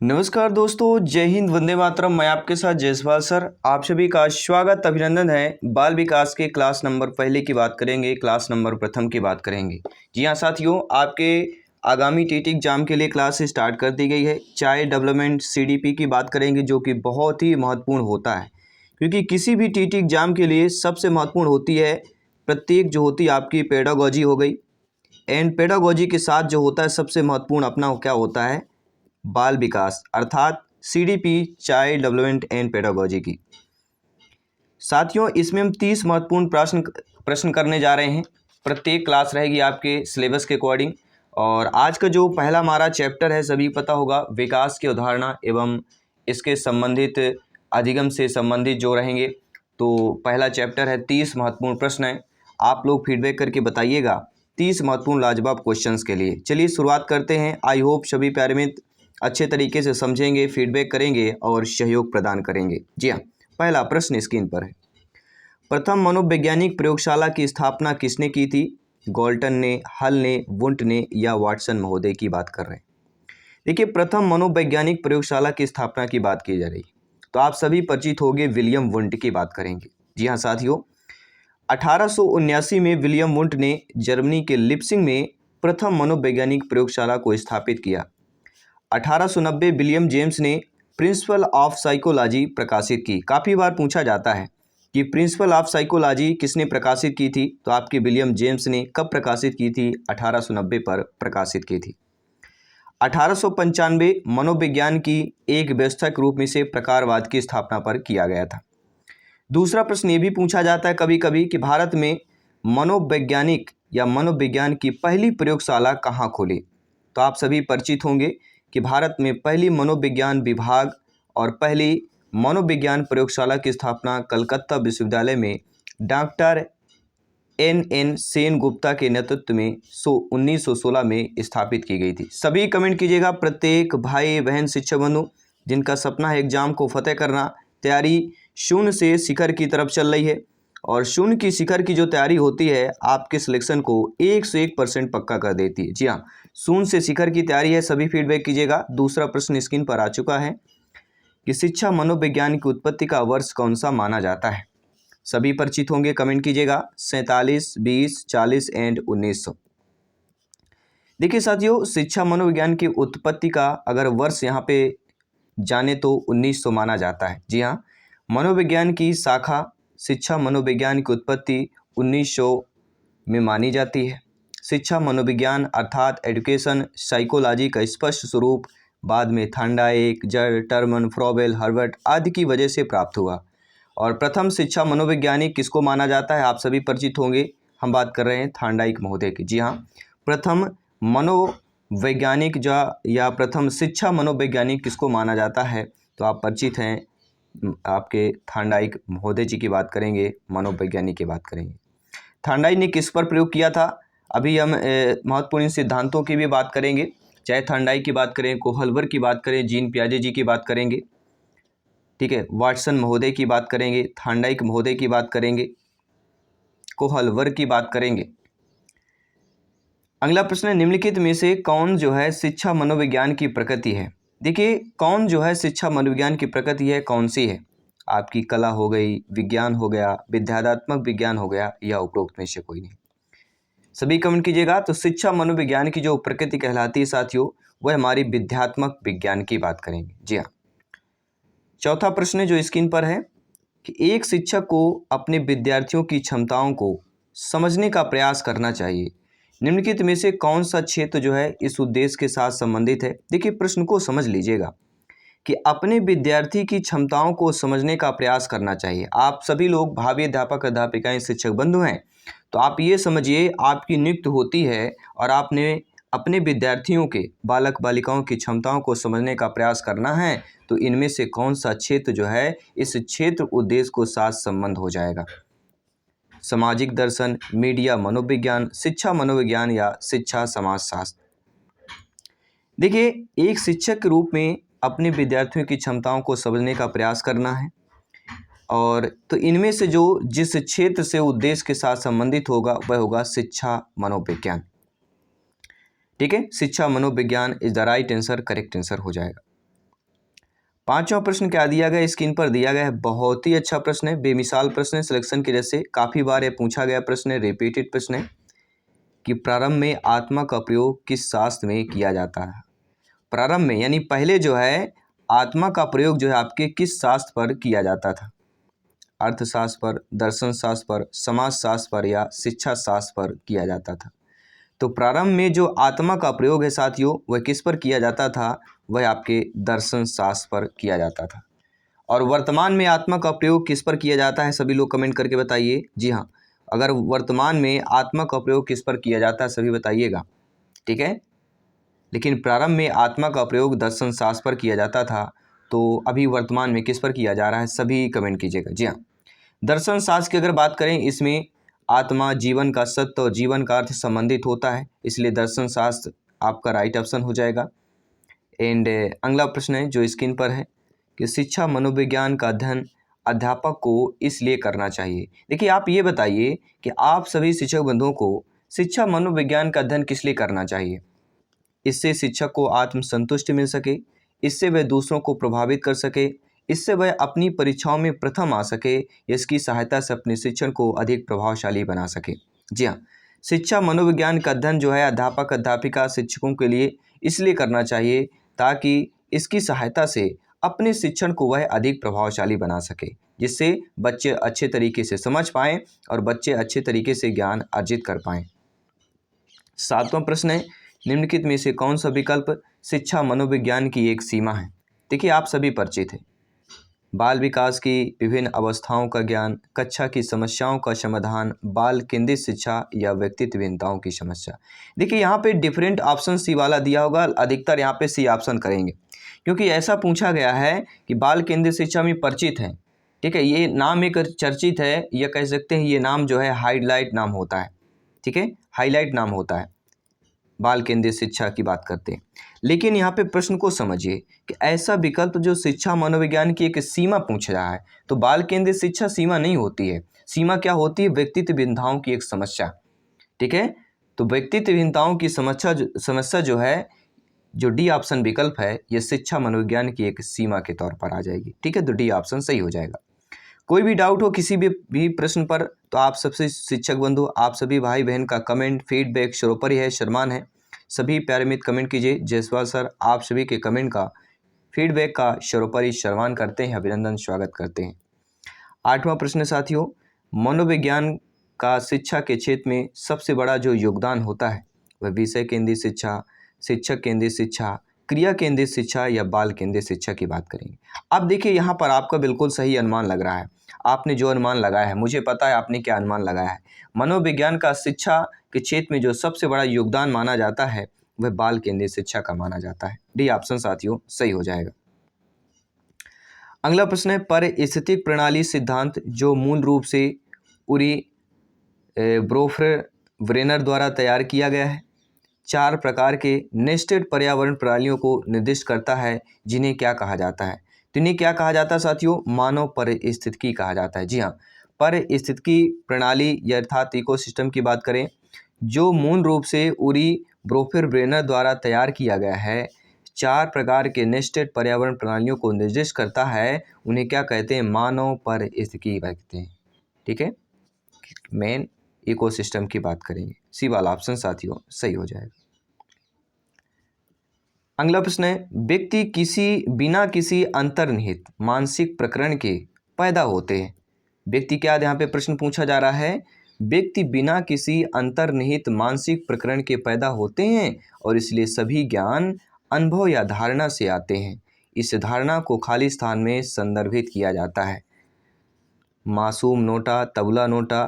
नमस्कार दोस्तों, जय हिंद, वंदे मातरम। मैं आपके साथ जयसवाल सर। आप सभी का स्वागत अभिनंदन है। बाल विकास के क्लास नंबर पहले की बात करेंगे, क्लास नंबर प्रथम की बात करेंगे। जी हाँ साथियों, आपके आगामी टीटी एग्जाम के लिए क्लास स्टार्ट कर दी गई है। चाइल्ड डेवलपमेंट सीडीपी की बात करेंगे, जो कि बहुत ही महत्वपूर्ण होता है, क्योंकि किसी भी टीटी एग्जाम के लिए सबसे महत्वपूर्ण होती है प्रत्येक जो होती है आपकी पेडागोजी हो गई। एंड पेडागोजी के साथ जो होता है सबसे महत्वपूर्ण अपना क्या होता है, बाल विकास अर्थात CDP, child development and pedagogy की। साथियों, इसमें हम 30 महत्वपूर्ण प्रश्न करने जा रहे हैं। प्रत्येक क्लास रहेगी आपके सिलेबस के अकॉर्डिंग। और आज का जो पहला हमारा चैप्टर है, सभी पता होगा, विकास की अवधारणा एवं इसके संबंधित अधिगम से संबंधित जो रहेंगे। तो पहला चैप्टर है, 30 महत्वपूर्ण प्रश्न है। आप लोग फीडबैक करके बताइएगा 30 महत्वपूर्ण लाजवाब क्वेश्चंस के लिए। चलिए शुरुआत करते हैं। आई होप सभी प्यारे मित्र अच्छे तरीके से समझेंगे, फीडबैक करेंगे और सहयोग प्रदान करेंगे। जी हाँ, पहला प्रश्न स्क्रीन पर है। प्रथम मनोवैज्ञानिक प्रयोगशाला की स्थापना किसने की थी? गॉल्टन ने, हल ने, वुंट ने या वाटसन महोदय की बात कर रहे हैं। देखिए, प्रथम मनोवैज्ञानिक प्रयोगशाला की स्थापना की बात की जा रही, तो आप सभी परिचित होंगे, विलियम वुंट की बात करेंगे। जी हाँ साथियों, 1879 में विलियम वुंट ने जर्मनी के लिप्सिंग में प्रथम मनोवैज्ञानिक प्रयोगशाला को स्थापित किया। 1890 विलियम जेम्स ने प्रिंसिपल ऑफ साइकोलॉजी प्रकाशित की। काफ़ी बार पूछा जाता है कि प्रिंसिपल ऑफ साइकोलॉजी किसने प्रकाशित की थी, तो आपके विलियम जेम्स ने कब प्रकाशित की थी? 1890 पर प्रकाशित की थी। 1895 मनोविज्ञान की एक व्यवस्था के रूप में से प्रकारवाद की स्थापना पर किया गया था। दूसरा प्रश्न ये भी पूछा जाता है कभी कभी कि भारत में मनोवैज्ञानिक या मनोविज्ञान की पहली प्रयोगशाला कहाँ खुली, तो आप सभी परिचित होंगे कि भारत में पहली मनोविज्ञान विभाग और पहली मनोविज्ञान प्रयोगशाला की स्थापना कलकत्ता विश्वविद्यालय में डॉक्टर एन सेन गुप्ता के नेतृत्व में 1916 में स्थापित की गई थी। सभी कमेंट कीजिएगा, प्रत्येक भाई बहन शिक्षक बंधु जिनका सपना है एग्जाम को फतेह करना, तैयारी शून्य से शिखर की तरफ चल रही है। और शून्य की शिखर की जो तैयारी होती है आपके सिलेक्शन को 101% पक्का कर देती है। जी हाँ, शून्य से शिखर की तैयारी है, सभी फीडबैक कीजिएगा। दूसरा प्रश्न स्क्रीन पर आ चुका है कि शिक्षा मनोविज्ञान की उत्पत्ति का वर्ष कौन सा माना जाता है? सभी परिचित होंगे, कमेंट कीजिएगा। 47, 20, 40 एंड 1900। देखिए साथियों, शिक्षा मनोविज्ञान की उत्पत्ति का अगर वर्ष यहाँ पे जाने तो 1900 माना जाता है। जी हाँ, मनोविज्ञान की शाखा शिक्षा मनोविज्ञान की उत्पत्ति 1900 में मानी जाती है। शिक्षा मनोविज्ञान अर्थात एजुकेशन साइकोलॉजी का स्पष्ट स्वरूप बाद में थांडाइक, जर, टर्मन, फ्रॉबेल, हर्बर्ट आदि की वजह से प्राप्त हुआ। और प्रथम शिक्षा मनोवैज्ञानिक किसको माना जाता है? आप सभी परिचित होंगे, हम बात कर रहे हैं थांडाइक महोदय की। जी हाँ, प्रथम मनोवैज्ञानिक या प्रथम शिक्षा मनोवैज्ञानिक किसको माना जाता है? तो आप परिचित हैं, आपके थांडाइक महोदय जी की बात करेंगे, मनोवैज्ञानिक की बात करेंगे। थांडाइक ने किस पर प्रयोग किया था? अभी हम महत्वपूर्ण सिद्धांतों की भी बात करेंगे, चाहे थांडाइक की बात करें, कोहलवर की बात करें, जीन पियाजे जी की बात करेंगे, ठीक है, वाटसन महोदय की बात करेंगे, थांडाइक महोदय की बात करेंगे, कोहलवर की बात करेंगे। अगला प्रश्न है, निम्नलिखित में से कौन जो है शिक्षा मनोविज्ञान की प्रकृति है? देखिए, कौन जो है शिक्षा मनोविज्ञान की प्रकृति है, कौन सी है? आपकी कला हो गई, विज्ञान हो गया, विद्यात्मक विज्ञान हो गया, या उपरोक्त में से कोई नहीं। सभी कमेंट कीजिएगा। तो शिक्षा मनोविज्ञान की जो प्रकृति कहलाती है साथियों, वह हमारी विद्यात्मक विज्ञान की बात करेंगे। जी हाँ, चौथा प्रश्न जो स्क्रीन पर है कि एक शिक्षक को अपने विद्यार्थियों की क्षमताओं को समझने का प्रयास करना चाहिए। निम्नलिखित में से कौन सा क्षेत्र जो है इस उद्देश्य के साथ संबंधित है? देखिए, प्रश्न को समझ लीजिएगा कि अपने विद्यार्थी की क्षमताओं को समझने का प्रयास करना चाहिए। आप सभी लोग भावी अध्यापक अध्यापिकाएं शिक्षक बंधु हैं, तो आप ये समझिए, आपकी नियुक्ति होती है और आपने अपने विद्यार्थियों के, बालक बालिकाओं की क्षमताओं को समझने का प्रयास करना है। तो इनमें से कौन सा क्षेत्र जो है इस क्षेत्र उद्देश्य को साथ संबंध हो जाएगा? सामाजिक दर्शन, मीडिया मनोविज्ञान, शिक्षा मनोविज्ञान या शिक्षा समाजशास्त्र? देखिए, एक शिक्षक के रूप में अपने विद्यार्थियों की क्षमताओं को समझने का प्रयास करना है, और तो इनमें से जो जिस क्षेत्र से उद्देश्य के साथ संबंधित होगा वह होगा शिक्षा मनोविज्ञान। ठीक है, शिक्षा मनोविज्ञान is the right answer, correct answer हो जाएगा। पांचवा प्रश्न क्या दिया गया, स्क्रीन पर दिया गया है। बहुत ही अच्छा प्रश्न है, बेमिसाल प्रश्न है, सिलेक्शन की वजह से काफ़ी बार ये पूछा गया प्रश्न है, रिपीटेड प्रश्न है कि प्रारंभ में आत्मा का प्रयोग किस शास्त्र में किया जाता है। प्रारंभ में यानी पहले जो है आत्मा का प्रयोग जो है आपके किस शास्त्र पर किया जाता था। अर्थशास्त्र पर, दर्शन शास्त्र पर, समाज शास्त्र पर या शिक्षा शास्त्र पर किया जाता था। तो प्रारंभ में जो आत्मा का प्रयोग है साथियों वह किस पर किया जाता था, वह आपके दर्शन शास्त्र पर किया जाता था। और वर्तमान में आत्मा का प्रयोग किस पर किया जाता है, सभी लोग कमेंट करके बताइए। जी हाँ, अगर वर्तमान में आत्मा का प्रयोग किस पर किया जाता है सभी बताइएगा, ठीक है। लेकिन प्रारंभ में आत्मा का प्रयोग दर्शन शास्त्र पर किया जाता था, तो अभी वर्तमान में किस पर किया जा रहा है, सभी कमेंट कीजिएगा। जी हाँ, दर्शन शास्त्र की अगर बात करें, इसमें आत्मा, जीवन का सत्य और जीवन का अर्थ संबंधित होता है, इसलिए दर्शन शास्त्र आपका राइट ऑप्शन हो जाएगा। एंड अगला प्रश्न है जो स्क्रीन पर है कि शिक्षा मनोविज्ञान का अध्ययन अध्यापक को इसलिए करना चाहिए। देखिए आप ये बताइए कि आप सभी शिक्षक बंधुओं को शिक्षा मनोविज्ञान का अध्ययन किस लिए करना चाहिए। इससे शिक्षक को आत्मसंतुष्टि मिल सके, इससे वह दूसरों को प्रभावित कर सके, इससे वह अपनी परीक्षाओं में प्रथम आ सके, इसकी सहायता से अपने शिक्षण को अधिक प्रभावशाली बना सके। जी हाँ, शिक्षा मनोविज्ञान का अध्ययन जो है अध्यापक अध्यापिका शिक्षकों के लिए इसलिए करना चाहिए ताकि इसकी सहायता से अपने शिक्षण को वह अधिक प्रभावशाली बना सके, जिससे बच्चे अच्छे तरीके से समझ पाएँ और बच्चे अच्छे तरीके से ज्ञान अर्जित कर पाएँ। सातवां प्रश्न है, निम्नलिखित में से कौन सा विकल्प शिक्षा मनोविज्ञान की एक सीमा है। देखिए आप सभी परिचित हैं, बाल विकास की विभिन्न अवस्थाओं का ज्ञान, कक्षा की समस्याओं का समाधान, बाल केंद्रित शिक्षा या व्यक्तित्व भिन्नताओं की समस्या। देखिए यहाँ पे डिफरेंट ऑप्शन सी वाला दिया होगा, अधिकतर यहाँ पे सी ऑप्शन करेंगे क्योंकि ऐसा पूछा गया है कि बाल केंद्रित शिक्षा में परिचित है, ठीक है। ये नाम एक चर्चित है, या कह सकते हैं ये नाम जो है हाईलाइट नाम होता है, ठीक है, हाईलाइट नाम होता है, बाल केंद्रित शिक्षा की बात करते हैं। लेकिन यहाँ पे प्रश्न को समझिए कि ऐसा विकल्प जो शिक्षा मनोविज्ञान की एक सीमा पूछ रहा है, तो बाल केंद्रित शिक्षा सीमा नहीं होती है। सीमा क्या होती है, व्यक्तित्व भिन्नताओं की एक समस्या, ठीक है। तो व्यक्तित्व भिन्नताओं की समस्या जो है, जो डी ऑप्शन विकल्प है, ये शिक्षा मनोविज्ञान की एक सीमा के तौर पर आ जाएगी, ठीक है। तो डी ऑप्शन सही हो जाएगा। कोई भी डाउट हो किसी भी प्रश्न पर, तो आप सबसे शिक्षक बंधु, आप सभी भाई बहन का कमेंट, फीडबैक सर्वोपरि है, शर्मान है। सभी प्यारे मित्र कमेंट कीजिए। जायसवाल सर आप सभी के कमेंट का, फीडबैक का सर्वोपरि सम्मान करते हैं, अभिनंदन स्वागत करते हैं। आठवां प्रश्न साथियों, मनोविज्ञान का शिक्षा के क्षेत्र में सबसे बड़ा जो योगदान होता है वह विषय केंद्रित शिक्षा, शिक्षक केंद्रित शिक्षा, क्रिया केंद्रित शिक्षा या बाल केंद्रित शिक्षा की बात करेंगे। अब देखिए यहाँ पर आपका बिल्कुल सही अनुमान लग रहा है, आपने जो अनुमान लगाया है, मुझे पता है आपने क्या अनुमान लगाया है। मनोविज्ञान का शिक्षा के क्षेत्र में जो सबसे बड़ा योगदान माना जाता है वह बाल केंद्रित शिक्षा का माना जाता है। डी ऑप्शन साथियों सही हो जाएगा। अगला प्रश्न है, परिस्थितिक प्रणाली सिद्धांत जो मूल रूप से उरी ब्रोफर व्रेनर द्वारा तैयार किया गया है, चार प्रकार के नेस्टेड पर्यावरण प्रणालियों को निर्दिष्ट करता है, जिन्हें क्या कहा जाता है। तो इन्हें क्या कहा जाता है साथियों, मानव परिस्थितिकी कहा जाता है। जी हाँ, परिस्थितिकी प्रणाली अर्थात इकोसिस्टम की बात करें, जो मूल रूप से उरी ब्रोफर व्रेनर द्वारा तैयार किया गया है, चार प्रकार के नेस्टेड पर्यावरण प्रणालियों को निर्दिष्ट करता है, उन्हें क्या कहते हैं, मानव परिस्थितिकी कहते हैं, ठीक है। मेन इकोसिस्टम की बात करेंगे, सी वाला ऑप्शन साथियों सही हो जाएगा। अगला प्रश्न है, व्यक्ति बिना किसी अंतर्निहित मानसिक प्रकरण के पैदा होते हैं। व्यक्ति क्या, यहाँ पे प्रश्न पूछा जा रहा है, व्यक्ति बिना किसी अंतर्निहित मानसिक प्रकरण के पैदा होते हैं और इसलिए सभी ज्ञान अनुभव या धारणा से आते हैं। इस धारणा को खाली स्थान में संदर्भित किया जाता है। मासूम नोटा, तबला नोटा,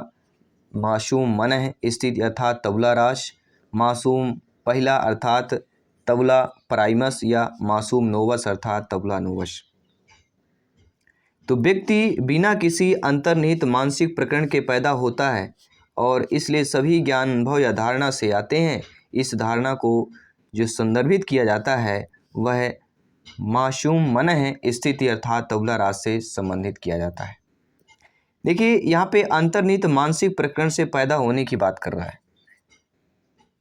मासूम मनः स्थित अर्थात तबला राश, मासूम पहला अर्थात तबला प्राइमस या मासूम नोवस अर्थात तबला नोवस। तो व्यक्ति बिना किसी अंतर्निहित मानसिक प्रकरण के पैदा होता है और इसलिए सभी ज्ञान अनुभव या धारणा से आते हैं। इस धारणा को जो संदर्भित किया जाता है वह मासूम मनः स्थिति अर्थात तबला राश से संबंधित किया जाता है। देखिए यहाँ पे अंतर्निहित मानसिक प्रकरण से पैदा होने की बात कर रहा है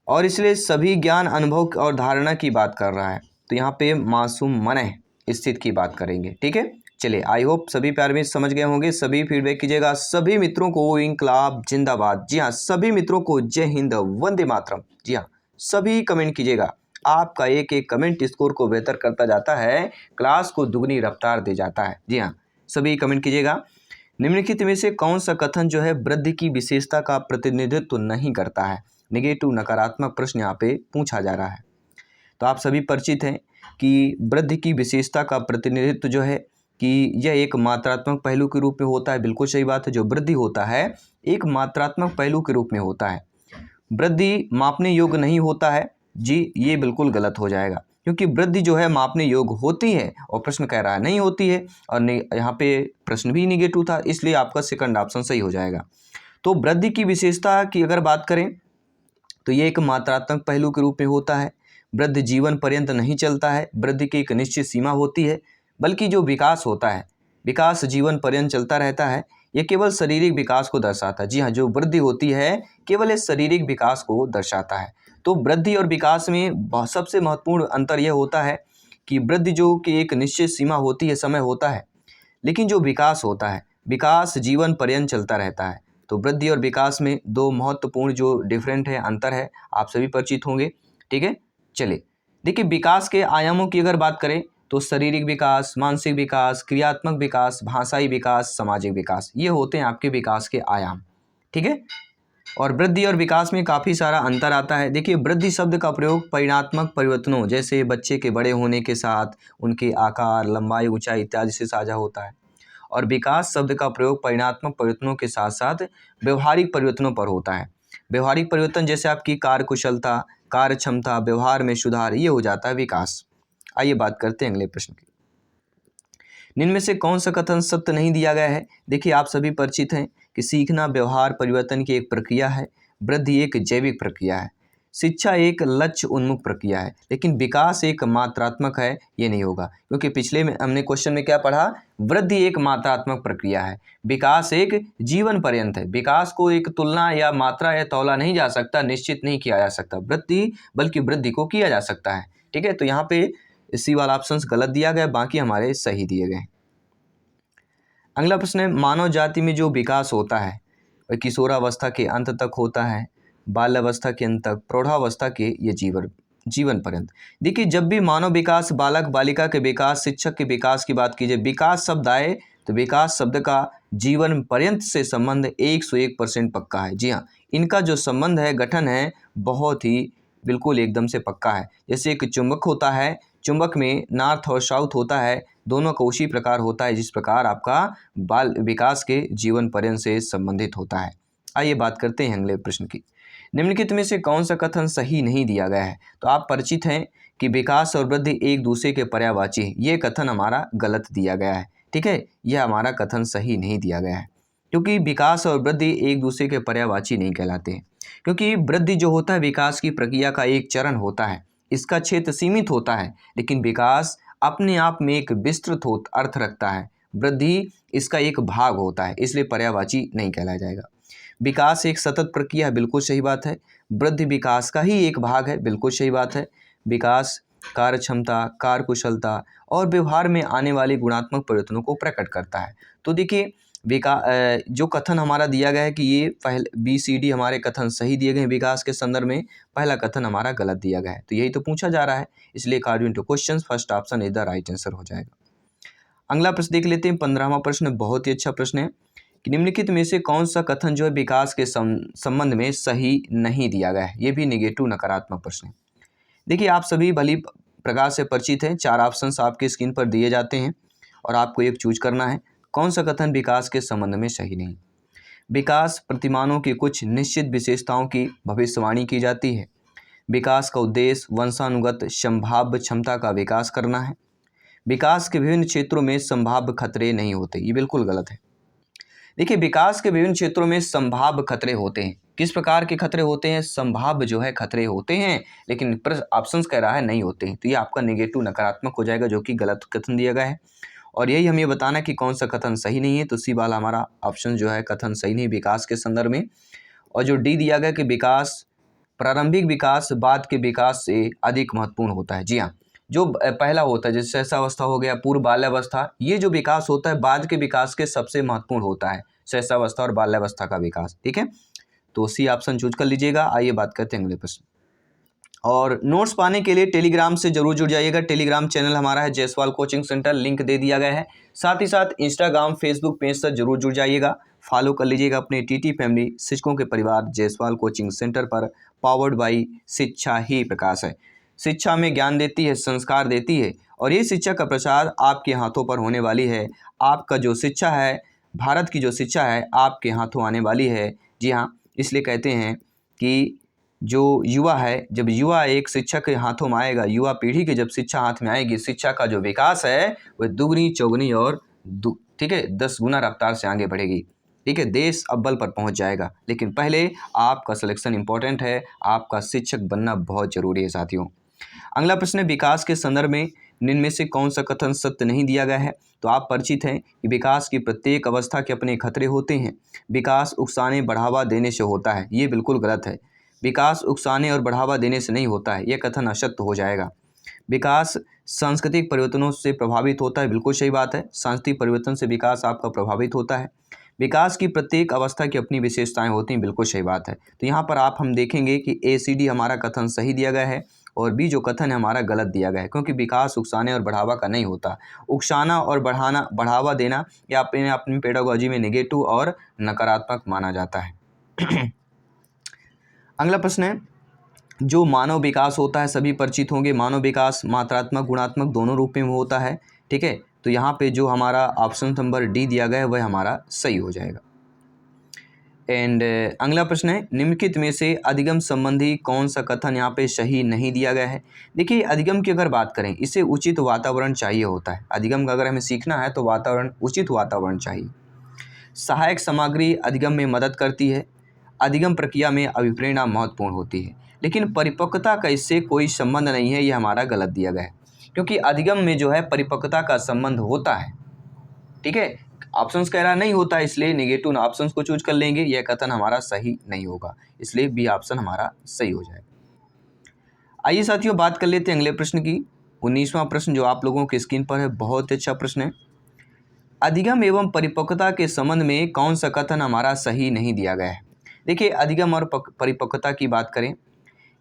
और इसलिए सभी ज्ञान अनुभव और धारणा की बात कर रहा है। तो यहाँ पे मासूम मनः स्थिति की बात करेंगे। ठीक है, चलिए आई होप सभी प्यारे मित्र समझ गए होंगे। सभी फीडबैक कीजिएगा। सभी मित्रों को इंकलाब जिंदाबाद। जी हाँ, सभी मित्रों को जय हिंद वंदे मातरम। जी हाँ, सभी कमेंट कीजिएगा। आपका एक एक कमेंट स्कोर को बेहतर करता जाता है, क्लास को दुगनी रफ्तार दे जाता है। जी हाँ, सभी कमेंट कीजिएगा। निम्नलिखित में से कौन सा कथन जो है वृद्धि की विशेषता का प्रतिनिधित्व नहीं करता है? नेगेटिव नकारात्मक प्रश्न यहाँ पे पूछा जा रहा है। तो आप सभी परिचित हैं कि वृद्धि की विशेषता का प्रतिनिधित्व जो है कि यह एक मात्रात्मक पहलू के रूप में होता है। बिल्कुल सही बात है, जो वृद्धि होता है एक मात्रात्मक पहलू के रूप में होता है। वृद्धि मापने योग्य नहीं होता है। जी, ये बिल्कुल गलत हो जाएगा, क्योंकि वृद्धि जो है मापने योग्य होती है और प्रश्न कह रहा है नहीं होती है, और यहाँ पे प्रश्न भी निगेटिव था, इसलिए आपका सेकंड ऑप्शन सही हो जाएगा। तो वृद्धि की विशेषता की अगर बात करें तो ये एक मात्रात्मक पहलू के रूप में होता है। वृद्धि जीवन पर्यंत नहीं चलता है। वृद्धि की एक निश्चित सीमा होती है, बल्कि जो विकास होता है, विकास जीवन पर्यंत चलता रहता है। ये केवल शारीरिक विकास को दर्शाता है। जी हाँ, जो वृद्धि होती है केवल इस शारीरिक विकास को दर्शाता है। तो वृद्धि और विकास में सबसे महत्वपूर्ण अंतर यह होता है कि वृद्धि जो कि एक निश्चित सीमा होती है, समय होता है, लेकिन जो विकास होता है, विकास जीवन पर्यंत चलता रहता है। तो वृद्धि और विकास में दो महत्वपूर्ण जो डिफरेंट है, अंतर है, आप सभी परिचित होंगे। ठीक है, चलिए देखिए, विकास के आयामों की अगर बात करें तो शारीरिक विकास, मानसिक विकास, क्रियात्मक विकास, भाषाई विकास, सामाजिक विकास, ये होते हैं आपके विकास के आयाम। ठीक है, और वृद्धि और विकास में काफ़ी सारा अंतर आता है। देखिए, वृद्धि शब्द का प्रयोग परिणात्मक परिवर्तनों जैसे बच्चे के बड़े होने के साथ उनके आकार, लंबाई, ऊंचाई इत्यादि से साझा होता है, और विकास शब्द का प्रयोग परिणात्मक परिवर्तनों के साथ साथ व्यवहारिक परिवर्तनों पर होता है। व्यवहारिक परिवर्तन जैसे आपकी कार्य कुशलता, कार्य क्षमता, व्यवहार में सुधार, ये हो जाता है विकास। आइए बात करते हैं अगले प्रश्न की। निम्न में से कौन सा कथन सत्य नहीं दिया गया है? देखिए, आप सभी परिचित हैं कि सीखना व्यवहार परिवर्तन की एक प्रक्रिया है, वृद्धि एक जैविक प्रक्रिया है, शिक्षा एक लक्ष्य उन्मुख प्रक्रिया है, लेकिन विकास एक मात्रात्मक है। ये नहीं होगा, क्योंकि पिछले में हमने क्वेश्चन में क्या पढ़ा? वृद्धि एक मात्रात्मक प्रक्रिया है, विकास एक जीवन पर्यंत है। विकास को एक तुलना या मात्रा या तौला नहीं जा सकता, निश्चित नहीं किया जा सकता वृद्धि, बल्कि वृद्धि को किया जा सकता है। ठीक है, तो यहाँ पे सी वाला ऑप्शन गलत दिया गया, बाकी हमारे सही दिए गए। अगला प्रश्न है, मानव जाति में जो विकास होता है वह किशोरावस्था के अंत तक होता है, बाल्यावस्था के अंत तक, प्रौढ़ावस्था के ये जीवन पर्यंत। देखिए, जब भी मानव विकास, बालक बालिका के विकास, शिक्षक के विकास की बात कीजिए, विकास शब्द आए तो विकास शब्द का जीवन पर्यंत से संबंध 101% पक्का है। जी हाँ, इनका जो संबंध है, गठन है, बहुत ही बिल्कुल एकदम से पक्का है। जैसे एक चुंबक होता है, चुंबक में नॉर्थ और साउथ होता है, दोनों का उसी प्रकार होता है जिस प्रकार आपका बाल विकास के जीवन पर्यंत से संबंधित होता है। आइए बात करते हैं अगले प्रश्न की। निम्नलिखित में से कौन सा कथन सही नहीं दिया गया है? तो आप परिचित हैं कि विकास और वृद्धि एक दूसरे के पर्यायवाची है। ये कथन हमारा गलत दिया गया है। ठीक है, यह हमारा कथन सही नहीं दिया गया है, क्योंकि विकास और वृद्धि एक दूसरे के पर्यायवाची नहीं कहलाते हैं। क्योंकि वृद्धि जो होता है विकास की प्रक्रिया का एक चरण होता है, इसका क्षेत्र सीमित होता है, लेकिन विकास अपने आप में एक विस्तृत अर्थ रखता है। वृद्धि इसका एक भाग होता है, इसलिए पर्यायवाची नहीं कहलाया जाएगा। विकास एक सतत प्रक्रिया है, बिल्कुल सही बात है। वृद्धि विकास का ही एक भाग है, बिल्कुल सही बात है। विकास कार्य क्षमता, कार्य कुशलता और व्यवहार में आने वाले गुणात्मक परिवर्तनों को प्रकट करता है। तो देखिए, जो कथन हमारा दिया गया है कि ये पहले BCD हमारे कथन सही दिए गए हैं विकास के संदर्भ में, पहला कथन हमारा गलत दिया गया है। तो यही तो पूछा जा रहा है, इसलिए according to question first option is the right answer हो जाएगा। अगला प्रश्न देख लेते हैं, 15वां प्रश्न बहुत ही अच्छा प्रश्न है कि निम्नलिखित में से कौन सा कथन जो है विकास के संबंध में सही नहीं दिया गया है? ये भी निगेटिव नकारात्मक प्रश्न है। देखिए, आप सभी भली प्रकार से परिचित हैं, 4 ऑप्शंस आपके स्क्रीन पर दिए जाते हैं और आपको एक चूज करना है कौन सा कथन विकास के संबंध में सही नहीं। विकास प्रतिमानों की कुछ निश्चित विशेषताओं की भविष्यवाणी की जाती है। विकास का उद्देश्य वंशानुगत संभाव्य क्षमता का विकास करना है। विकास के विभिन्न क्षेत्रों में संभाव्य खतरे नहीं होते, ये बिल्कुल गलत है। देखिए, विकास के विभिन्न क्षेत्रों में संभाव्य खतरे होते हैं। किस प्रकार के खतरे होते हैं? संभाव्य जो है खतरे होते हैं, लेकिन ऑप्शन कह रहा है नहीं होते हैं, तो ये आपका नेगेटिव नकारात्मक हो जाएगा, जो कि गलत कथन दिया गया है। और यही हमें बताना कि कौन सा कथन सही नहीं है, तो सी वाला हमारा ऑप्शन जो है कथन सही नहीं विकास के संदर्भ में। और जो डी दिया गया कि विकास प्रारंभिक विकास बाद के विकास से अधिक महत्वपूर्ण होता है। जी हाँ, जो पहला होता है, जैसे शैशवावस्था हो गया, पूर्व बाल्यावस्था, ये जो विकास होता है बाद के विकास के सबसे महत्वपूर्ण होता है, शैशवावस्था और बाल्यावस्था का विकास। ठीक है, तो सी ऑप्शन चूज कर लीजिएगा। आइए बात करते हैं अगले प्रश्न। और नोट्स पाने के लिए टेलीग्राम से जरूर जुड़ जाइएगा। टेलीग्राम चैनल हमारा है जायसवाल कोचिंग सेंटर, लिंक दे दिया गया है। साथ ही साथ इंस्टाग्राम फेसबुक पेज से जरूर जुड़ जाइएगा, फॉलो कर लीजिएगा अपने टीटी फैमिली शिक्षकों के परिवार जायसवाल कोचिंग सेंटर पर। पावर्ड बाई शिक्षा ही प्रकाश है। शिक्षा में ज्ञान देती है, संस्कार देती है, और ये शिक्षा का प्रसार आपके हाथों पर होने वाली है। आपका जो शिक्षा है, भारत की जो शिक्षा है, आपके हाथों आने वाली है। जी हाँ, इसलिए कहते हैं कि जो युवा है, जब युवा एक शिक्षक के हाथों में आएगा, युवा पीढ़ी के जब शिक्षा हाथ में आएगी, शिक्षा का जो विकास है वह दुगनी चौगनी और ठीक है 10 गुना रफ्तार से आगे बढ़ेगी। ठीक है, देश अव्वल पर पहुंच जाएगा। लेकिन पहले आपका सिलेक्शन इंपॉर्टेंट है, आपका शिक्षक बनना बहुत जरूरी है साथियों। अगला प्रश्न है, विकास के संदर्भ में निम्न में से कौन सा कथन सत्य नहीं दिया गया है। तो आप परिचित हैं कि विकास की प्रत्येक अवस्था के अपने खतरे होते हैं। विकास उकसाने बढ़ावा देने से होता है, ये बिल्कुल गलत है। विकास उकसाने और बढ़ावा देने से नहीं होता है, यह कथन असत्य हो जाएगा। विकास सांस्कृतिक परिवर्तनों से प्रभावित होता है, बिल्कुल सही बात है। सांस्कृतिक परिवर्तन से विकास आपका प्रभावित होता है। विकास की प्रत्येक अवस्था की अपनी विशेषताएं होती हैं, बिल्कुल सही बात है। तो यहाँ पर हम देखेंगे कि ACD हमारा कथन सही दिया गया है और B जो कथन है हमारा गलत दिया गया है, क्योंकि विकास उकसाने और बढ़ावा का नहीं होता। उकसाना और बढ़ावा देना या अपनी पेडागोजी में नेगेटिव और नकारात्मक माना जाता है। अगला प्रश्न है, जो मानव विकास होता है सभी परिचित होंगे। मानव विकास मात्रात्मक गुणात्मक दोनों रूप में होता है। ठीक है, तो यहाँ पे जो हमारा ऑप्शन नंबर D दिया गया है वह हमारा सही हो जाएगा। एंड अगला प्रश्न है, निम्नलिखित में से अधिगम संबंधी कौन सा कथन यहाँ पे सही नहीं दिया गया है। देखिए, अधिगम की अगर बात करें, इसे उचित वातावरण चाहिए होता है। अधिगम का अगर हमें सीखना है तो वातावरण, उचित वातावरण चाहिए। सहायक सामग्री अधिगम में मदद करती है। अधिगम प्रक्रिया में अभिप्रेरणा महत्वपूर्ण होती है, लेकिन परिपक्वता का इससे कोई संबंध नहीं है, ये हमारा गलत दिया गया है। क्योंकि अधिगम में जो है परिपक्वता का संबंध होता है। ठीक है, ऑप्शंस कह रहा नहीं होता है, इसलिए नेगेटिव ऑप्शंस को चूज कर लेंगे। यह कथन हमारा सही नहीं होगा, इसलिए B ऑप्शन हमारा सही हो जाएगा। आइए साथियों, बात कर लेते हैं अगले प्रश्न की। 19वां प्रश्न जो आप लोगों के स्क्रीन पर है, बहुत अच्छा प्रश्न है। अधिगम एवं परिपक्वता के संबंध में कौन सा कथन हमारा सही नहीं दिया गया है। देखिए, अधिगम और परिपक्वता की बात करें,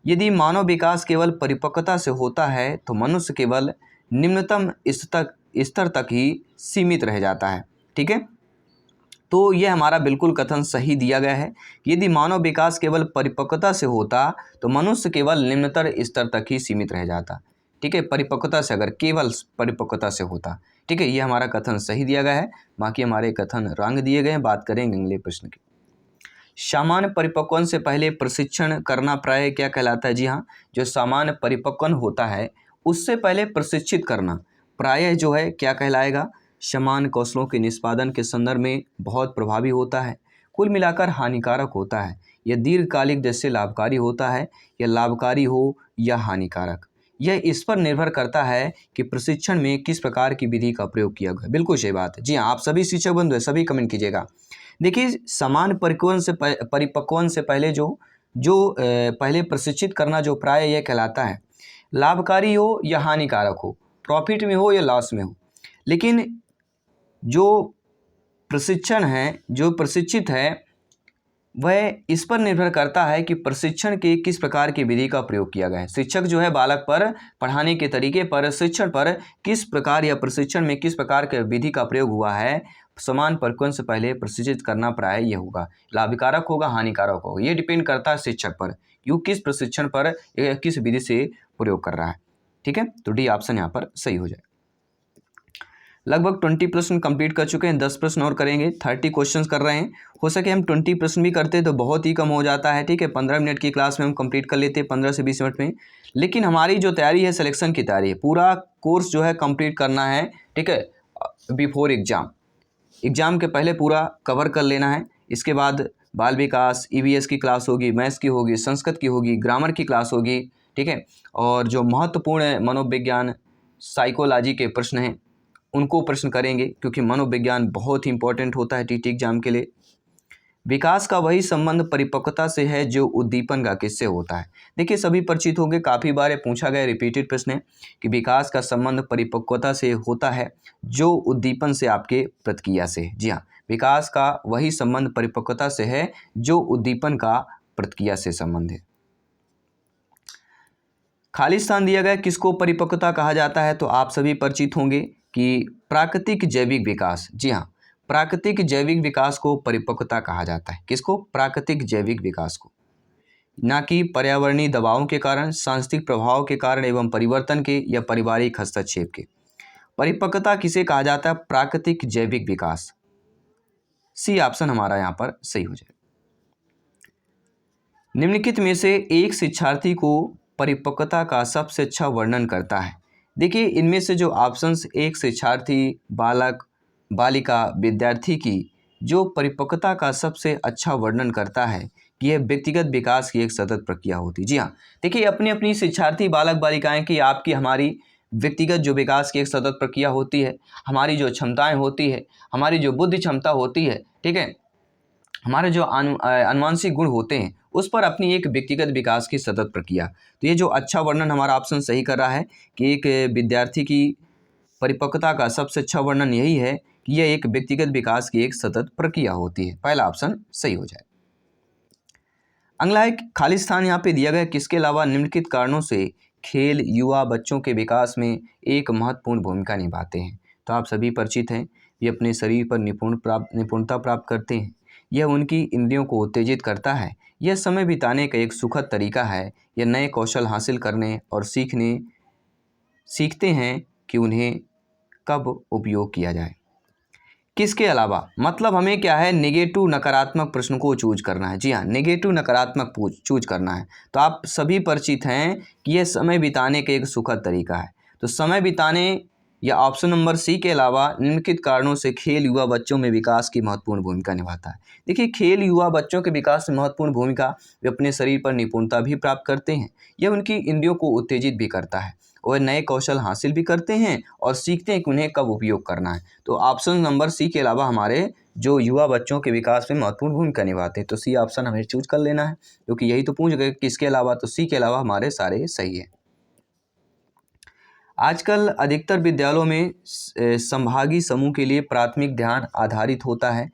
यदि मानव विकास केवल परिपक्वता से होता है तो मनुष्य केवल निम्नतम स्तर तक ही सीमित रह जाता है। ठीक है, तो यह हमारा बिल्कुल कथन सही दिया गया है। यदि मानव विकास केवल परिपक्वता से होता तो मनुष्य केवल निम्नतर स्तर तक ही सीमित रह जाता। ठीक है, परिपक्वता से, अगर केवल परिपक्वता से होता। ठीक है, यह हमारा कथन सही दिया गया है। बाकी हमारे कथन रंग दिए गए हैं। बात करेंगे अगले प्रश्न की। सामान्य परिपक्वन से पहले प्रशिक्षण करना प्राय क्या कहलाता है। जी हाँ, जो सामान्य परिपक्वन होता है उससे पहले प्रशिक्षित करना प्राय जो है क्या कहलाएगा, समान कौशलों के निष्पादन के संदर्भ में बहुत प्रभावी होता है। कुल मिलाकर हानिकारक होता है। यह दीर्घकालिक दृष्टि से लाभकारी होता है, या लाभकारी हो या हानिकारक, यह इस पर निर्भर करता है कि प्रशिक्षण में किस प्रकार की विधि का प्रयोग किया गया। बिल्कुल सही बात है। जी हाँ, आप सभी शिक्षक बंधु सभी कमेंट कीजिएगा। देखिए, समान परिपक्वन से पहले जो पहले प्रशिक्षित करना जो प्राय यह कहलाता है, लाभकारी हो या हानिकारक हो, प्रॉफिट में हो या लॉस में हो। लेकिन जो प्रशिक्षण है, जो प्रशिक्षित है, वह इस पर निर्भर करता है कि प्रशिक्षण के किस प्रकार की विधि का प्रयोग किया गया है। शिक्षक जो है बालक पर पढ़ाने के तरीके पर, शिक्षण पर किस प्रकार या प्रशिक्षण में किस प्रकार के विधि का प्रयोग हुआ है, समान परिपक्वन से पहले प्रशिक्षित करना प्राय यह होगा। लाभकारक होगा, हानिकारक होगा, ये डिपेंड करता है शिक्षक पर, क्यों किस प्रशिक्षण पर किस विधि से प्रयोग कर रहा है। ठीक है, तो D ऑप्शन यहाँ पर सही हो जाए। लगभग 20 प्रश्न कंप्लीट कर चुके हैं, 10 प्रश्न और करेंगे। 30 क्वेश्चंस कर रहे हैं। हो सके हम 20 प्रश्न भी करते तो बहुत ही कम हो जाता है। ठीक है, 15 मिनट की क्लास में हम कंप्लीट कर लेते हैं, 15 से 20 मिनट में। लेकिन हमारी जो तैयारी है, सिलेक्शन की तैयारी है, पूरा कोर्स जो है कंप्लीट करना है। ठीक है, बिफोर एग्जाम के पहले पूरा कवर कर लेना है। इसके बाद बाल विकास, EVS की क्लास होगी, मैथ्स की होगी, संस्कृत की होगी, ग्रामर की क्लास होगी। ठीक है, और जो महत्वपूर्ण मनोविज्ञान, साइकोलॉजी के प्रश्न हैं उनको प्रश्न करेंगे, क्योंकि मनोविज्ञान बहुत ही इंपॉर्टेंट होता है TT एग्जाम के लिए। विकास का वही संबंध परिपक्वता से है जो उद्दीपन का किससे होता है। देखिए सभी परिचित होंगे, काफ़ी बार ये पूछा गया रिपीटेड प्रश्न है कि विकास का संबंध परिपक्वता से होता है जो उद्दीपन से आपके प्रतिक्रिया से। जी हाँ, विकास का वही संबंध परिपक्वता से है जो उद्दीपन का प्रतिक्रिया से संबंध है। खाली स्थान दिया गया किसको परिपक्वता कहा जाता है, तो आप सभी परिचित होंगे कि प्राकृतिक जैविक विकास। जी हाँ, प्राकृतिक जैविक विकास को परिपक्वता कहा जाता है। किसको? प्राकृतिक जैविक विकास को, ना कि पर्यावरणीय दबावों के कारण, सांस्कृतिक प्रभाव के कारण एवं परिवर्तन के या पारिवारिक हस्तक्षेप के। परिपक्वता किसे कहा जाता है? प्राकृतिक जैविक विकास। सी ऑप्शन हमारा यहाँ पर सही हो जाए। निम्नलिखित में से एक शिक्षार्थी को परिपक्वता का सबसे अच्छा वर्णन करता है। देखिए इनमें से जो ऑप्शंस, एक शिक्षार्थी, बालक, बालिका, विद्यार्थी की जो परिपक्वता का सबसे अच्छा वर्णन करता है कि यह व्यक्तिगत विकास की एक सतत प्रक्रिया होती है। जी हाँ, देखिए अपनी अपनी शिक्षार्थी, बालक, बालिकाएं की, आपकी, हमारी व्यक्तिगत जो विकास की एक सतत प्रक्रिया होती है। हमारी जो क्षमताएं होती है, हमारी जो बुद्धि क्षमता होती है, ठीक है, हमारे जो आनुवांशिक गुण होते हैं, उस पर अपनी एक व्यक्तिगत विकास की सतत प्रक्रिया। तो ये जो अच्छा वर्णन हमारा ऑप्शन सही कर रहा है कि एक विद्यार्थी की परिपक्वता का सबसे अच्छा वर्णन यही है कि यह एक व्यक्तिगत विकास की एक सतत प्रक्रिया होती है। पहला ऑप्शन सही हो जाए। अगला एक खाली स्थान यहाँ पे दिया गया, किसके अलावा निम्नलिखित कारणों से खेल युवा बच्चों के विकास में एक महत्वपूर्ण भूमिका निभाते हैं। तो आप सभी परिचित हैं, ये अपने शरीर पर निपुणता प्राप्त करते हैं। यह उनकी इंद्रियों को उत्तेजित करता है। यह समय बिताने का एक सुखद तरीका है। यह नए कौशल हासिल करने और सीखते हैं कि उन्हें कब उपयोग किया जाए। किसके अलावा, मतलब हमें क्या है, नेगेटिव नकारात्मक प्रश्न को चूज करना है। जी हाँ, नेगेटिव नकारात्मक चूज करना है। तो आप सभी परिचित हैं कि यह समय बिताने का एक सुखद तरीका है। तो समय बिताने या ऑप्शन नंबर सी के अलावा निम्नलिखित कारणों से खेल युवा बच्चों में विकास की महत्वपूर्ण भूमिका निभाता है। देखिए खेल युवा बच्चों के विकास में महत्वपूर्ण भूमिका, वे अपने शरीर पर निपुणता भी प्राप्त करते हैं। यह उनकी इंद्रियों को उत्तेजित भी करता है और नए कौशल हासिल भी करते हैं और सीखते हैं कि उन्हें कब उपयोग करना है। तो ऑप्शन नंबर सी के अलावा हमारे जो युवा बच्चों के विकास में महत्वपूर्ण भूमिका निभाते हैं। तो सी ऑप्शन हमें चूज कर लेना है, क्योंकि यही तो पूछ गए किसके अलावा, तो सी के अलावा हमारे सारे सही है। आजकल अधिकतर विद्यालयों में संभागीय समूह के लिए प्राथमिक ध्यान आधारित होता है।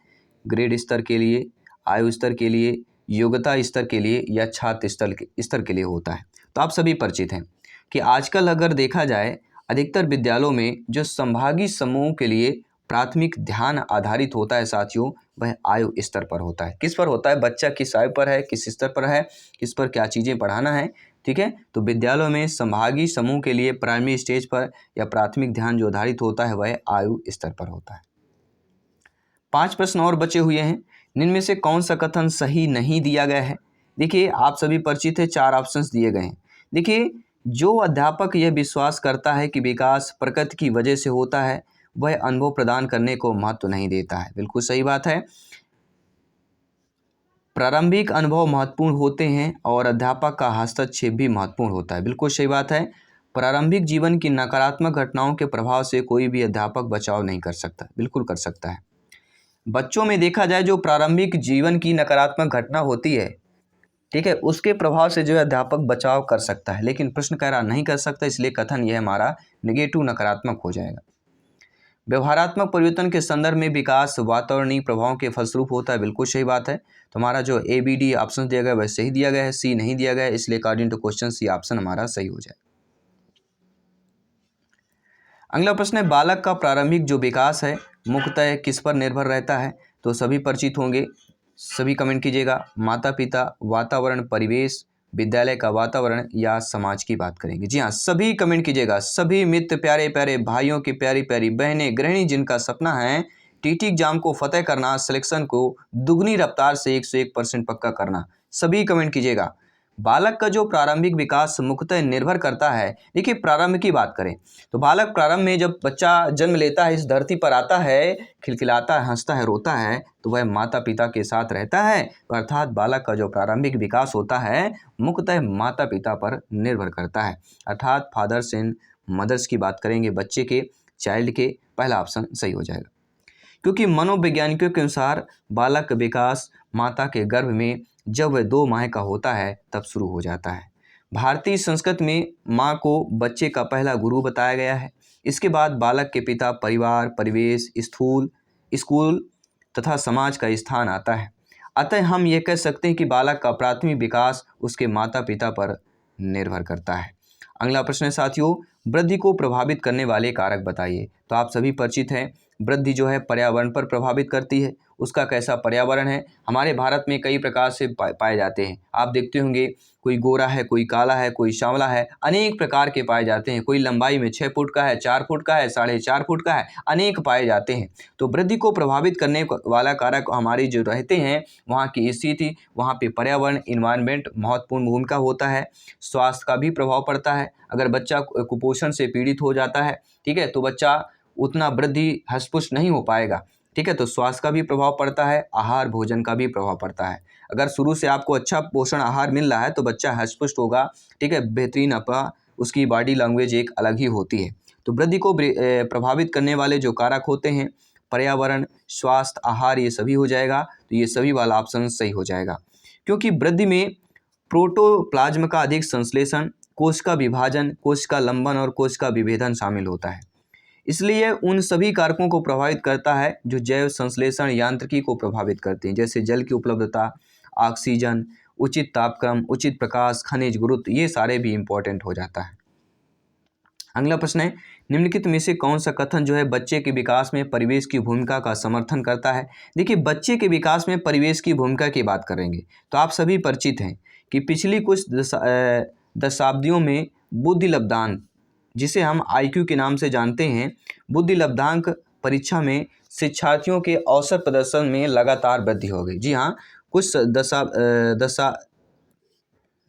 ग्रेड स्तर के लिए, आयु स्तर के लिए, योग्यता स्तर के लिए या छात्र स्तर के लिए होता है। तो आप सभी परिचित हैं कि आजकल अगर देखा जाए अधिकतर विद्यालयों में जो संभागीय समूह के लिए प्राथमिक ध्यान आधारित होता है साथियों, वह आयु स्तर पर होता है। किस पर होता है? बच्चा किस आयु पर है, किस स्तर पर है, किस पर क्या चीज़ें पढ़ाना है, ठीक है। तो विद्यालयों में संभागीय समूह के लिए प्राइमरी स्टेज पर या प्राथमिक ध्यान जो आधारित होता है वह आयु स्तर पर होता है। 5 प्रश्न और बचे हुए हैं। इनमें से कौन सा कथन सही नहीं दिया गया है? देखिए आप सभी परिचित है, 4 ऑप्शंस दिए गए हैं। देखिए जो अध्यापक यह विश्वास करता है कि विकास प्रकृति की वजह से होता है, वह अनुभव प्रदान करने को महत्व नहीं देता है। बिल्कुल सही बात है। प्रारंभिक अनुभव महत्वपूर्ण होते हैं और अध्यापक का हस्तक्षेप भी महत्वपूर्ण होता है। बिल्कुल सही बात है। प्रारंभिक जीवन की नकारात्मक घटनाओं के प्रभाव से कोई भी अध्यापक बचाव नहीं कर सकता। बिल्कुल कर सकता है। बच्चों में देखा जाए जो प्रारंभिक जीवन की नकारात्मक घटना होती है, ठीक है, उसके प्रभाव से जो है अध्यापक बचाव कर सकता है, लेकिन प्रश्न कह रहा नहीं कर सकता, इसलिए कथन यह हमारा नेगेटिव नकारात्मक हो जाएगा। व्यवहारात्मक परिवर्तन के संदर्भ में विकास वातावरणीय प्रभावों के फलस्वरूप होता है। बिल्कुल सही बात है। तो हमारा जो ए बी डी ऑप्शन दिया गया है वह सही दिया गया है, सी नहीं दिया गया है, इसलिए according to question C option हमारा सही हो जाए। अगला प्रश्न है, बालक का प्रारंभिक जो विकास है मुख्यतः किस पर निर्भर रहता है? तो सभी परिचित होंगे, सभी कमेंट कीजिएगा। माता पिता, वातावरण, परिवेश, विद्यालय का वातावरण या समाज की बात करेंगे। जी हाँ, सभी कमेंट कीजिएगा। सभी मित्र, प्यारे प्यारे भाइयों की प्यारी प्यारी बहनें, गृहिणी जिनका सपना है टीटी एग्जाम को फतेह करना, सिलेक्शन को दुगनी रफ्तार से 101% पक्का करना, सभी कमेंट कीजिएगा। बालक का जो प्रारंभिक विकास मुख्यतः निर्भर करता है, देखिए प्रारंभ की बात करें तो बालक प्रारंभ में जब बच्चा जन्म लेता है, इस धरती पर आता है, खिलखिलाता है, हंसता है, रोता है, तो वह माता पिता के साथ रहता है। अर्थात बालक का जो प्रारंभिक विकास होता है मुख्यतः माता पिता पर निर्भर करता है। अर्थात फादर्स एंड मदर्स की बात करेंगे बच्चे के, चाइल्ड के, पहला ऑप्शन सही हो जाएगा। क्योंकि मनोवैज्ञानिकों के अनुसार बालक का विकास माता के गर्भ में जब वह 2 माह का होता है तब शुरू हो जाता है। भारतीय संस्कृति में माँ को बच्चे का पहला गुरु बताया गया है। इसके बाद बालक के पिता, परिवार, परिवेश, स्कूल तथा समाज का स्थान आता है। अतः हम ये कह सकते हैं कि बालक का प्राथमिक विकास उसके माता पिता पर निर्भर करता है। अगला प्रश्न है साथियों, वृद्धि को प्रभावित करने वाले कारक बताइए। तो आप सभी परिचित हैं, वृद्धि जो है पर्यावरण पर प्रभावित करती है। उसका कैसा पर्यावरण है? हमारे भारत में कई प्रकार से पाए जाते हैं। आप देखते होंगे कोई गोरा है, कोई काला है, कोई सांवला है, अनेक प्रकार के पाए जाते हैं। कोई लंबाई में 6 फुट का है, 4 फुट का है, 4.5 फुट का है, अनेक पाए जाते हैं। तो वृद्धि को प्रभावित करने वाला कारक हमारे जो रहते हैं, वहाँ की स्थिति, वहाँ पे पर्यावरण, इन्वायरमेंट महत्वपूर्ण भूमिका होता है। स्वास्थ्य का भी प्रभाव पड़ता है। अगर बच्चा कुपोषण से पीड़ित हो जाता है, ठीक है, तो बच्चा उतना वृद्धि हष्ट-पुष्ट नहीं हो पाएगा। ठीक है, तो स्वास्थ्य का भी प्रभाव पड़ता है, आहार भोजन का भी प्रभाव पड़ता है। अगर शुरू से आपको अच्छा पोषण आहार मिल रहा है तो बच्चा हष्ट-पुष्ट होगा, ठीक है, बेहतरीन उसकी बॉडी लैंग्वेज एक अलग ही होती है। तो वृद्धि को प्रभावित करने वाले जो कारक होते हैं, पर्यावरण, स्वास्थ्य, आहार, ये सभी हो जाएगा। तो ये सभी वाला ऑप्शन सही हो जाएगा, क्योंकि वृद्धि में प्रोटोप्लाज्म का अधिक संश्लेषण, कोश का विभाजन, कोश का लंबन और कोश का विभेदन शामिल होता है। इसलिए उन सभी कारकों को प्रभावित करता है जो जैव संश्लेषण यांत्रिकी को प्रभावित करते हैं, जैसे जल की उपलब्धता, ऑक्सीजन, उचित तापक्रम, उचित प्रकाश, खनिज, गुरुत्व, ये सारे भी इंपॉर्टेंट हो जाता है। अगला प्रश्न है, निम्नलिखित में से कौन सा कथन जो है बच्चे के विकास में परिवेश की भूमिका का समर्थन करता है? देखिए, बच्चे के विकास में परिवेश की भूमिका की बात करेंगे तो आप सभी परिचित हैं कि पिछली कुछ दशाब्दियों में बुद्धि लब्धांक, जिसे हम IQ के नाम से जानते हैं, बुद्धि लब्धांक परीक्षा में शिक्षार्थियों के औसत प्रदर्शन में लगातार वृद्धि हो गई। जी हाँ, कुछ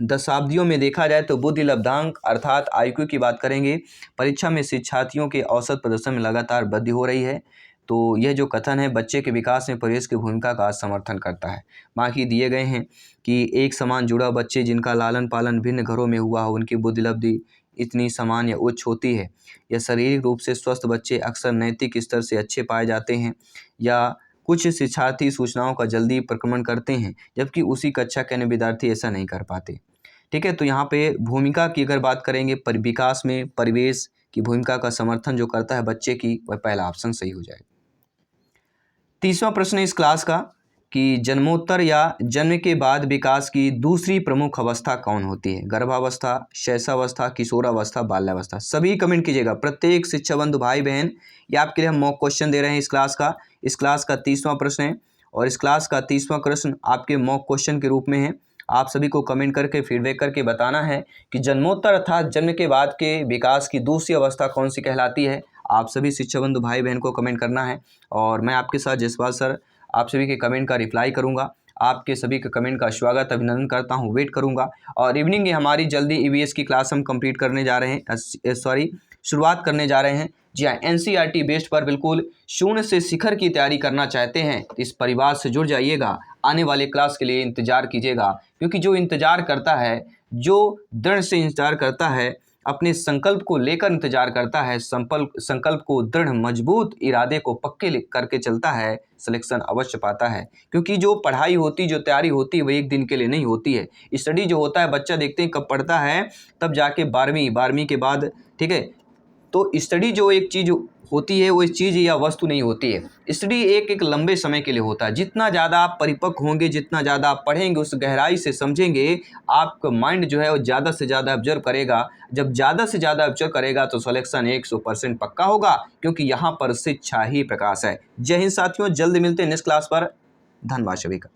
दशाब्दियों में देखा जाए तो बुद्धि लब्धांक अर्थात IQ की बात करेंगे, परीक्षा में शिक्षार्थियों के औसत प्रदर्शन में लगातार वृद्धि हो रही है। तो यह जो कथन है बच्चे के विकास में परिवेश की भूमिका का समर्थन करता है। बाकी दिए गए हैं कि एक समान जुड़ा बच्चे जिनका लालन पालन भिन्न घरों में हुआ हो, उनकी बुद्धि लब्धि इतनी समान या उच्च होती है। या शारीरिक रूप से स्वस्थ बच्चे अक्सर नैतिक स्तर से अच्छे पाए जाते हैं। या कुछ शिक्षार्थी सूचनाओं का जल्दी प्रक्रमण करते हैं, जबकि उसी कक्षा के अन्य विद्यार्थी ऐसा नहीं कर पाते। ठीक है, तो यहाँ पे भूमिका की अगर बात करेंगे, विकास में परिवेश की भूमिका का समर्थन जो करता है बच्चे की, वह पहला ऑप्शन सही हो जाएगा। 30वां प्रश्न है इस क्लास का कि जन्मोत्तर या जन्म के बाद विकास की दूसरी प्रमुख अवस्था कौन होती है? गर्भावस्था, शैशवावस्था, किशोरावस्था, बाल्यावस्था। सभी कमेंट कीजिएगा। प्रत्येक शिक्षा बंधु भाई बहन, ये आपके लिए हम मॉक क्वेश्चन दे रहे हैं इस क्लास का 30वां प्रश्न है और इस क्लास का 30वां प्रश्न आपके मॉक क्वेश्चन के रूप में है। आप सभी को कमेंट करके फीडबैक करके बताना है कि जन्मोत्तर अर्थात जन्म के बाद के विकास की दूसरी अवस्था कौन सी कहलाती है। आप सभी शिक्षा बंधु भाई बहन को कमेंट करना है और मैं आपके साथ जसपाल सर आप सभी के कमेंट का रिप्लाई करूंगा। आपके सभी के कमेंट का स्वागत अभिनंदन करता हूं, वेट करूंगा। और इवनिंग में हमारी जल्दी EVS की क्लास हम कंप्लीट करने जा रहे हैं, शुरुआत करने जा रहे हैं। जी हाँ, NCERT बेस्ड पर बिल्कुल शून्य से शिखर की तैयारी करना चाहते हैं तो इस परिवार से जुड़ जाइएगा। आने वाले क्लास के लिए इंतजार कीजिएगा, क्योंकि जो इंतजार करता है, जो दृढ़ से इंतजार करता है, अपने संकल्प को लेकर इंतजार करता है, संकल्प को दृढ़ मजबूत इरादे को पक्के करके चलता है, सिलेक्शन अवश्य पाता है। क्योंकि जो पढ़ाई होती, जो तैयारी होती है, वह एक दिन के लिए नहीं होती है। स्टडी जो होता है, बच्चा देखते हैं कब पढ़ता है, तब जाके 12वीं के बाद, ठीक है। तो स्टडी जो एक चीज़ होती है वो इस चीज़ या वस्तु नहीं होती है। स्टडी एक लंबे समय के लिए होता है। जितना ज़्यादा आप परिपक्व होंगे, जितना ज़्यादा आप पढ़ेंगे, उस गहराई से समझेंगे, आपका माइंड जो है वो ज़्यादा से ज़्यादा ऑब्जर्व करेगा। जब ज़्यादा से ज़्यादा ऑब्जर्व करेगा तो सिलेक्शन 100% पक्का होगा, क्योंकि यहाँ पर शिक्षा ही प्रकाश है। जय हिंद साथियों, जल्द मिलते हैं नेक्स्ट क्लास पर। धन्यवाद सभी का।